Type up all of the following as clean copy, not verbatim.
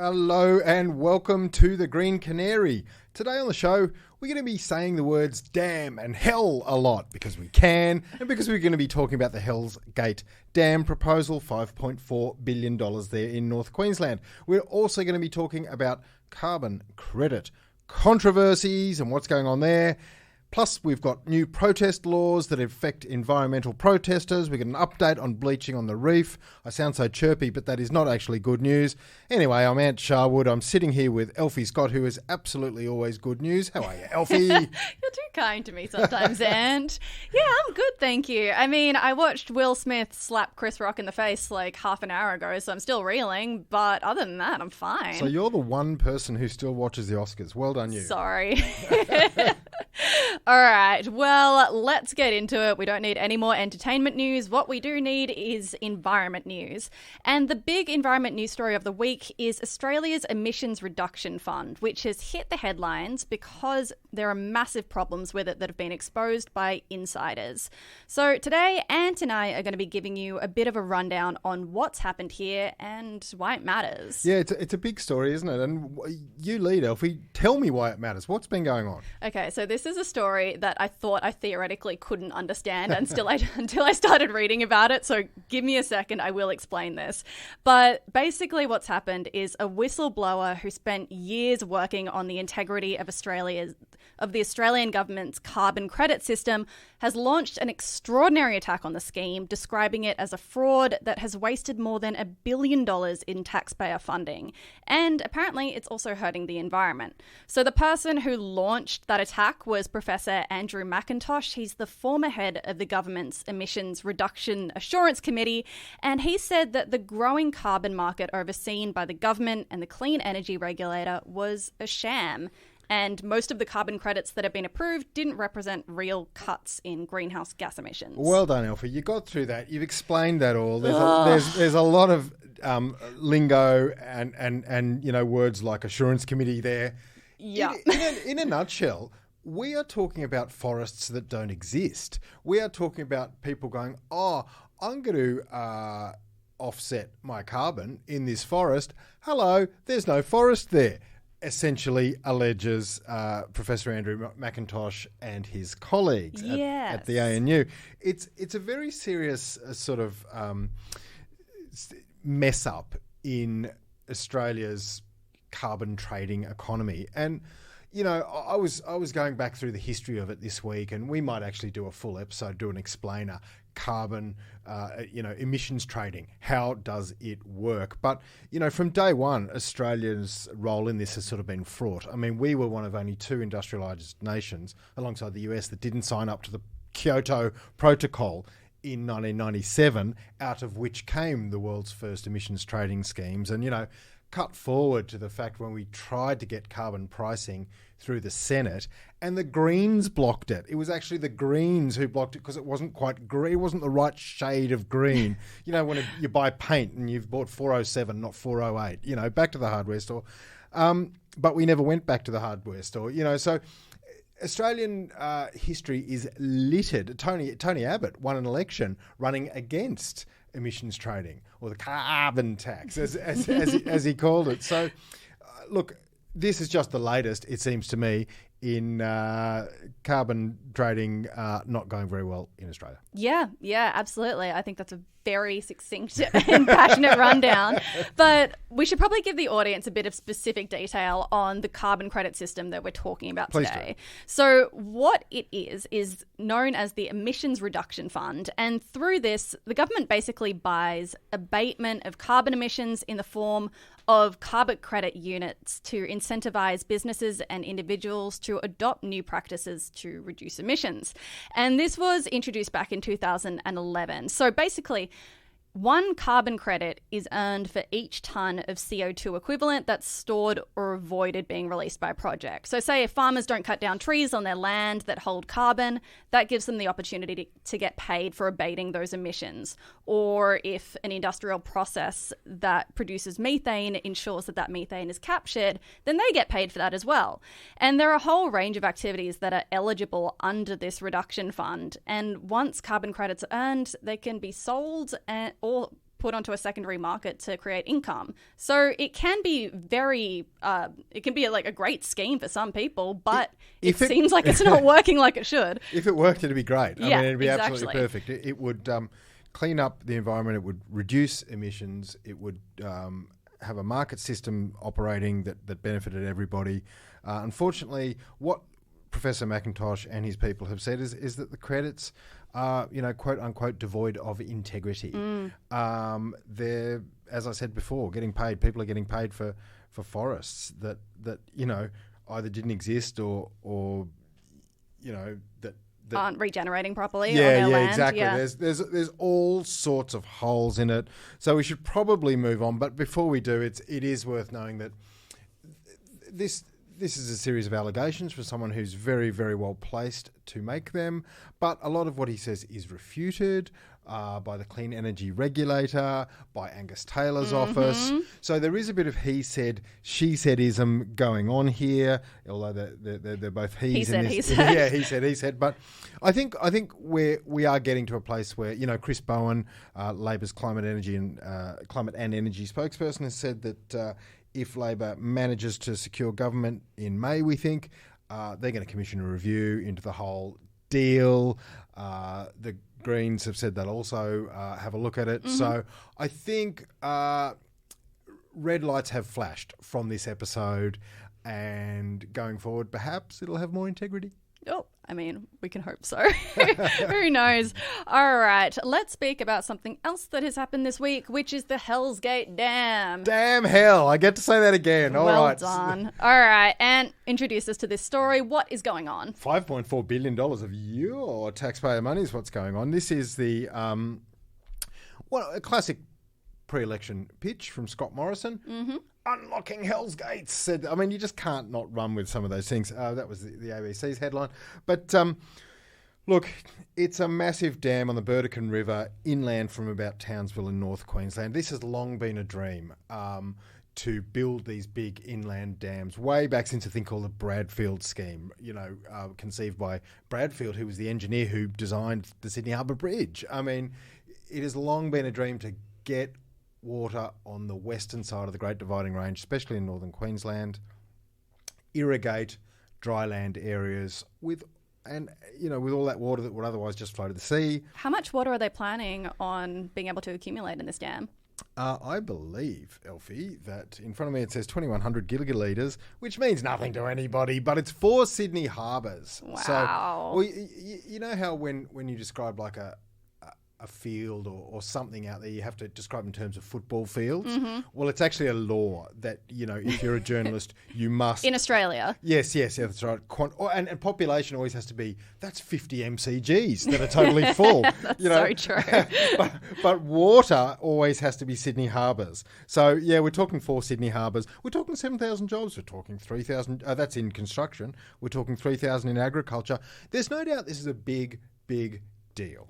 Hello and welcome to the Green Canary. Today on the show, we're going to be saying the words damn and hell a lot because we can and because we're going to be talking about the Hell's Gate Dam proposal, $5.4 billion there in North Queensland. We're also going to be talking about carbon credit controversies and what's going on there. Plus, we've got new protest laws that affect environmental protesters. We get an update on bleaching on the reef. I sound so chirpy, but that is not actually good news. Anyway, I'm Ant Sharwood. I'm sitting here with Elfy Scott, who is absolutely always good news. How are you, Elfy? You're too kind to me sometimes, Ant. Yeah, I'm good, thank you. I mean, I watched Will Smith slap Chris Rock in the face like half an hour ago, so I'm still reeling. But other than that, I'm fine. So you're the one person who still watches the Oscars. Well done, you. Sorry. All right, well, let's get into it. We don't need any more entertainment news. What we do need is environment news. And the big environment news story of the week is Australia's Emissions Reduction Fund, which has hit the headlines because there are massive problems with it that have been exposed by insiders. So today, Ant and I are going to be giving you a bit of a rundown on what's happened here and why it matters. Yeah, it's a big story, isn't it? And you lead, Elfie. Tell me why it matters. What's been going on? Okay, so this is a story that I thought I theoretically couldn't understand until I started reading about it. So give me a second, I will explain this. But basically what's happened is a whistleblower who spent years working on the integrity of the Australian government's carbon credit system has launched an extraordinary attack on the scheme, describing it as a fraud that has wasted more than $1 billion in taxpayer funding. And apparently it's also hurting the environment. So the person who launched that attack was Professor Andrew McIntosh. He's the former head of the government's Emissions Reduction Assurance Committee, and he said that the growing carbon market overseen by the government and the Clean Energy Regulator was a sham. And most of the carbon credits that have been approved didn't represent real cuts in greenhouse gas emissions. Well done, Elfie. You got through that. You've explained that all. There's a lot of lingo and words like assurance committee there. Yeah. In a nutshell, we are talking about forests that don't exist. We are talking about people going, I'm going to offset my carbon in this forest. Hello, there's no forest there. Essentially alleges Professor Andrew McIntosh and his colleagues at the ANU. It's a very serious sort of mess up in Australia's carbon trading economy. And I was going back through the history of it this week, and we might actually do a full episode, do an explainer. Carbon, emissions trading. How does it work? But, from day one, Australia's role in this has sort of been fraught. I mean, we were one of only two industrialised nations, alongside the US, that didn't sign up to the Kyoto Protocol in 1997, out of which came the world's first emissions trading schemes. And, cut forward to the fact when we tried to get carbon pricing through the Senate and the Greens blocked it. It was actually the Greens who blocked it because it wasn't quite green. It wasn't the right shade of green. When you buy paint and you've bought 407, not 408, back to the hardware store. But we never went back to the hardware store, so Australian history is littered. Tony Abbott won an election running against emissions trading, or the carbon tax, as he called it. So, look, this is just the latest, it seems to me, in carbon trading not going very well in Australia. Yeah, absolutely. I think that's a very succinct and passionate rundown. But we should probably give the audience a bit of specific detail on the carbon credit system that we're talking about today. So what it is known as the Emissions Reduction Fund. And through this, the government basically buys abatement of carbon emissions in the form of carbon credit units to incentivize businesses and individuals to adopt new practices to reduce emissions. And this was introduced back in 2011. So basically, one carbon credit is earned for each tonne of CO2 equivalent that's stored or avoided being released by a project. So say if farmers don't cut down trees on their land that hold carbon, that gives them the opportunity to get paid for abating those emissions. Or if an industrial process that produces methane ensures that methane is captured, then they get paid for that as well. And there are a whole range of activities that are eligible under this reduction fund. And once carbon credits are earned, they can be sold or put onto a secondary market to create income. So it can be like a great scheme for some people, but it seems like it's not working like it should. If it worked, it'd be great. Yeah, it'd be exactly. absolutely perfect. It would clean up the environment. It would reduce emissions. It would have a market system operating that benefited everybody. Unfortunately, what Professor McIntosh and his people have said is that the credits are, quote unquote, devoid of integrity. They're, as I said before, getting paid. People are getting paid for forests that either didn't exist or that aren't regenerating properly on their land. Exactly. Yeah. There's all sorts of holes in it. So we should probably move on. But before we do, it is worth knowing that this is a series of allegations for someone who's very, very well placed to make them. But a lot of what he says is refuted by the Clean Energy Regulator, by Angus Taylor's office. So there is a bit of he said, she saidism going on here, although they're both he's in this. He said. Yeah, he said. But I think we are getting to a place where, Chris Bowen, Labor's climate and energy spokesperson, has said that if Labor manages to secure government in May, we think, they're going to commission a review into the whole deal. The Greens have said they'll also have a look at it. So I think red lights have flashed from this episode, and going forward, perhaps it'll have more integrity. Oh, I mean, we can hope so. Who knows? All right, let's speak about something else that has happened this week, which is the Hell's Gate Dam. Damn hell, I get to say that again. All right. Well done. All right, and introduce us to this story. What is going on? $5.4 billion of your taxpayer money is what's going on. This is the, a classic pre-election pitch from Scott Morrison. Unlocking Hell's Gates. Said, I mean, you just can't not run with some of those things. That was the ABC's headline. But look, it's a massive dam on the Burdekin River inland from about Townsville in North Queensland. This has long been a dream to build these big inland dams, way back since a thing called the Bradfield scheme, conceived by Bradfield, who was the engineer who designed the Sydney Harbour Bridge. I mean, it has long been a dream to get water on the western side of the Great Dividing Range, especially in northern Queensland, irrigate dry land areas with all that water that would otherwise just flow to the sea. How much water are they planning on being able to accumulate in this dam? I believe, Elfy, that in front of me it says 2,100 gigalitres, which means nothing to anybody, but it's 4 Sydney harbours. Wow. So, you know how when you describe like a field or something out there, you have to describe in terms of football fields. Well, it's actually a law that, if you're a journalist, you must... In Australia? Yes, that's right. And population always has to be, that's 50 MCGs that are totally full. That's so true. but water always has to be Sydney harbours. So, yeah, we're talking 4 Sydney harbours. We're talking 7,000 jobs. We're talking 3,000... that's in construction. We're talking 3,000 in agriculture. There's no doubt this is a big deal,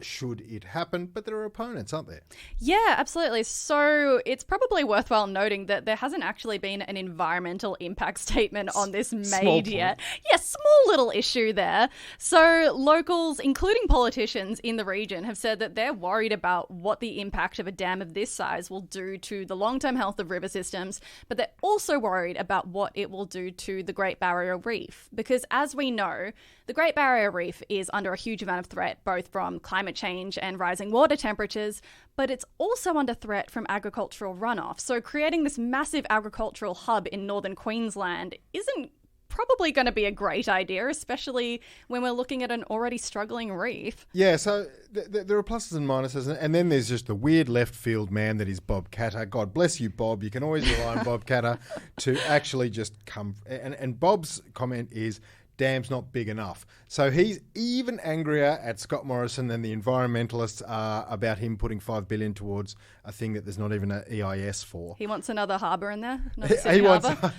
should it happen, but there are opponents, aren't there? Yeah, absolutely. So it's probably worthwhile noting that there hasn't actually been an environmental impact statement on this made yet. Yeah, small little issue there. So locals, including politicians in the region, have said that they're worried about what the impact of a dam of this size will do to the long-term health of river systems, but they're also worried about what it will do to the Great Barrier Reef, because as we know, the Great Barrier Reef is under a huge amount of threat, both from climate change and rising water temperatures, but it's also under threat from agricultural runoff. So creating this massive agricultural hub in northern Queensland isn't probably going to be a great idea, especially when we're looking at an already struggling reef. Yeah, so there are pluses and minuses, and then there's just the weird left field man that is Bob Katter. God bless you, Bob. You can always rely on Bob Katter to actually just come... And Bob's comment is... dam's not big enough. So he's even angrier at Scott Morrison than the environmentalists are about him putting $5 billion towards a thing that there's not even an EIS for. He wants another harbour in there? Another Sydney harbour?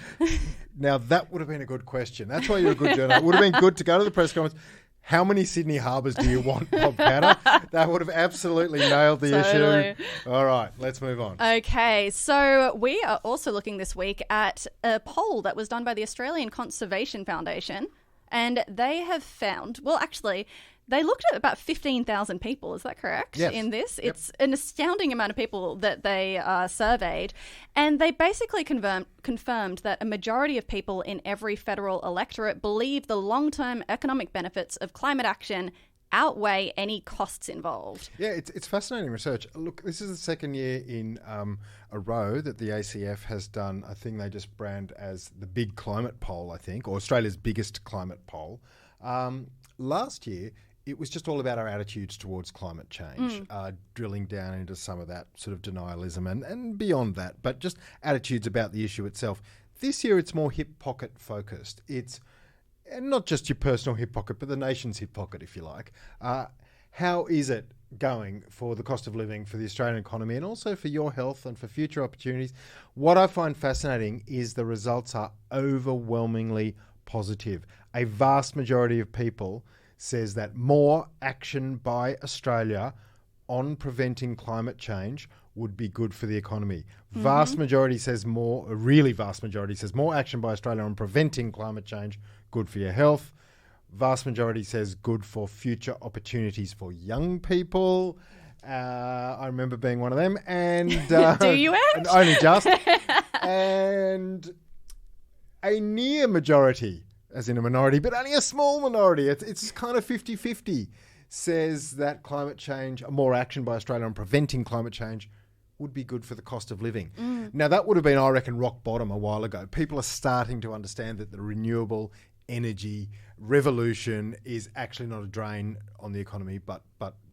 Now, that would have been a good question. That's why you're a good journalist. It would have been good to go to the press conference. How many Sydney harbours do you want, Bob Katter? That would have absolutely nailed the issue. All right, let's move on. Okay, so we are also looking this week at a poll that was done by the Australian Conservation Foundation. And they have found, well, actually, they looked at about 15,000 people. Is that correct? Yes. In this? Yep. It's an astounding amount of people that they surveyed. And they basically confirmed that a majority of people in every federal electorate believe the long-term economic benefits of climate action outweigh any costs involved. Yeah, it's fascinating research. Look, this is the second year in a row that the ACF has done a thing they just brand as the big climate poll, I think, or Australia's biggest climate poll. Last year, it was just all about our attitudes towards climate change, drilling down into some of that sort of denialism and beyond that, but just attitudes about the issue itself. This year, it's more hip pocket focused. It's and not just your personal hip pocket, but the nation's hip pocket, if you like. How is it going for the cost of living for the Australian economy and also for your health and for future opportunities? What I find fascinating is the results are overwhelmingly positive. A vast majority of people says that more action by Australia on preventing climate change would be good for the economy. Vast majority says more, a really vast majority says more action by Australia on preventing climate change, good for your health. Vast majority says good for future opportunities for young people. I remember being one of them. And Do you act? Only just. And a near majority, as in a minority, but only a small minority, it's kind of 50-50, says that climate change, more action by Australia on preventing climate change would be good for the cost of living. Now, that would have been, I reckon, rock bottom a while ago. People are starting to understand that the renewable energy revolution is actually not a drain on the economy, but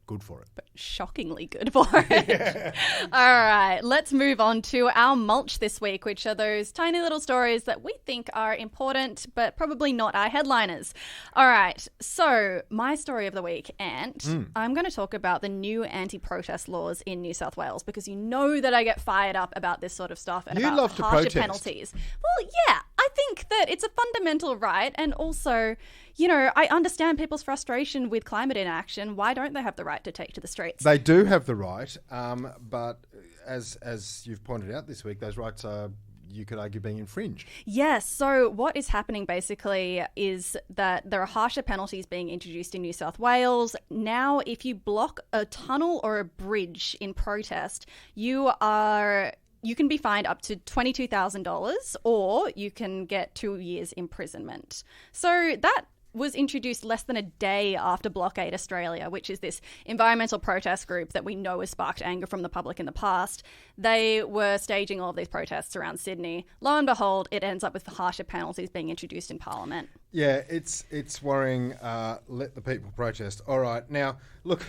good for it. But shockingly good for it. Yeah. All right, let's move on to our mulch this week, which are those tiny little stories that we think are important, but probably not our headliners. All right, so my story of the week, Ant, I'm going to talk about the new anti-protest laws in New South Wales, because you know that I get fired up about this sort of stuff and about harsher penalties. Well, yeah, I think that it's a fundamental right, and also, you know, I understand people's frustration with climate inaction. Why don't they have the right to take to the streets? They do have the right, but as you've pointed out this week, those rights are, you could argue, being infringed. Yes. So what is happening basically is that there are harsher penalties being introduced in New South Wales. Now, if you block a tunnel or a bridge in protest, you can be fined up to $22,000 or you can get 2 years imprisonment. So that was introduced less than a day after Blockade Australia, which is this environmental protest group that we know has sparked anger from the public in the past. They were staging all of these protests around Sydney. Lo and behold, it ends up with harsher penalties being introduced in Parliament. Yeah, it's worrying. Let the people protest. All right. Now, look,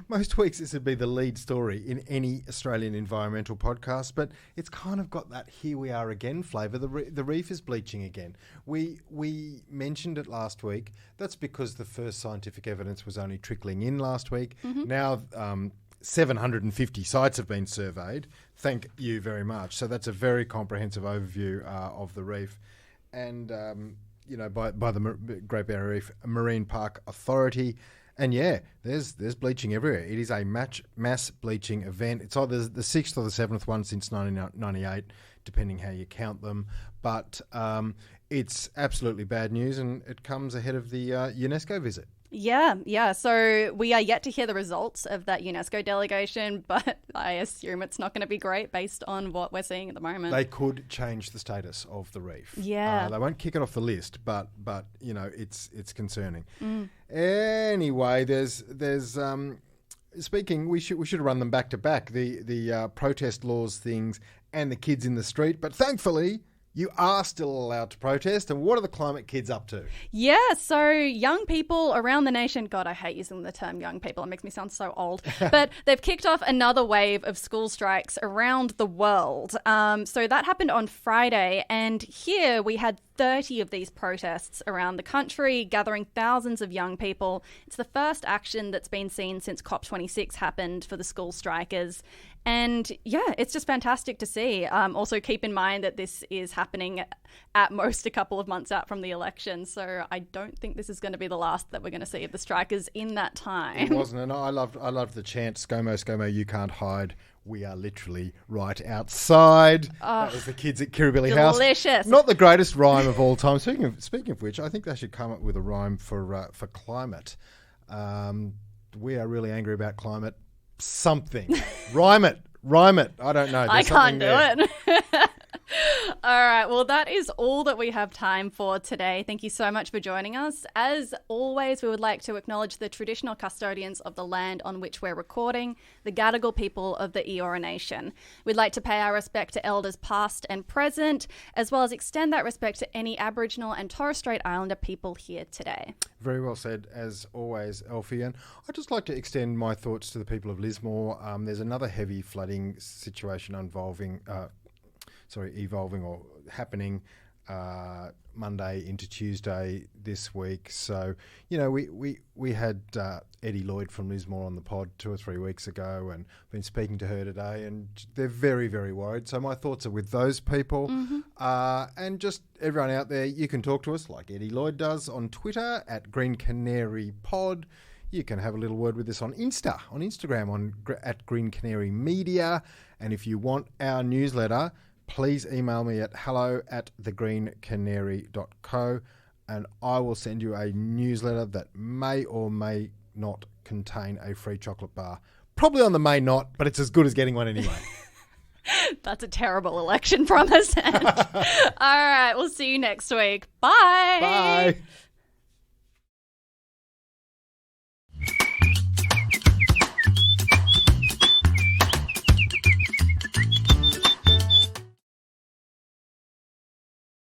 most weeks this would be the lead story in any Australian environmental podcast, but it's kind of got that here we are again flavour. The reef is bleaching again. We mentioned it last week. That's because the first scientific evidence was only trickling in last week. Now 750 sites have been surveyed. Thank you very much. So that's a very comprehensive overview of the reef. And, you know, by the Great Barrier Reef Marine Park Authority. And yeah, there's bleaching everywhere. It is a mass bleaching event. It's either the 6th or the 7th one since 1998, depending how you count them. But it's absolutely bad news, and it comes ahead of the UNESCO visit. Yeah. So we are yet to hear the results of that UNESCO delegation, but I assume it's not going to be great based on what we're seeing at the moment. They could change the status of the reef. Yeah. They won't kick it off the list, but you know, it's concerning. Anyway, there's speaking, we should run them back to back, the protest laws things and the kids in the street, but thankfully you are still allowed to protest. And what are the climate kids up to? Yeah, so young people around the nation, God, I hate using the term young people. It makes me sound so old. But they've kicked off another wave of school strikes around the world. So that happened on Friday. And here we had 30 of these protests around the country, gathering thousands of young people. It's the first action that's been seen since COP26 happened for the school strikers. And yeah, it's just fantastic to see. Also, keep in mind that this is happening at most a couple of months out from the election. So I don't think this is going to be the last that we're going to see of the strikers in that time. It wasn't. And I loved the chant, ScoMo, ScoMo, you can't hide. We are literally right outside. That was the kids at Kirribilli House. Delicious. Not the greatest rhyme of all time. Speaking of which, I think they should come up with a rhyme for climate. We are really angry about climate. Something. Rhyme it. I don't know. I can't do it. All right. Well, that is all that we have time for today. Thank you so much for joining us. As always, we would like to acknowledge the traditional custodians of the land on which we're recording, the Gadigal people of the Eora Nation. We'd like to pay our respect to elders past and present, as well as extend that respect to any Aboriginal and Torres Strait Islander people here today. Very well said, as always, Elfy. And I'd just like to extend my thoughts to the people of Lismore. There's another heavy flooding situation evolving or happening Monday into Tuesday this week. So, we had Eddie Lloyd from Lismore on the pod 2 or 3 weeks ago and been speaking to her today, and they're very, very worried. So my thoughts are with those people. And just everyone out there, you can talk to us like Eddie Lloyd does on Twitter at Green Canary Pod. You can have a little word with us on Instagram at Green Canary Media. And if you want our newsletter, please email me at hello@thegreencanary.co and I will send you a newsletter that may or may not contain a free chocolate bar. Probably on the may not, but it's as good as getting one anyway. That's a terrible election promise. All right, we'll see you next week. Bye. Bye.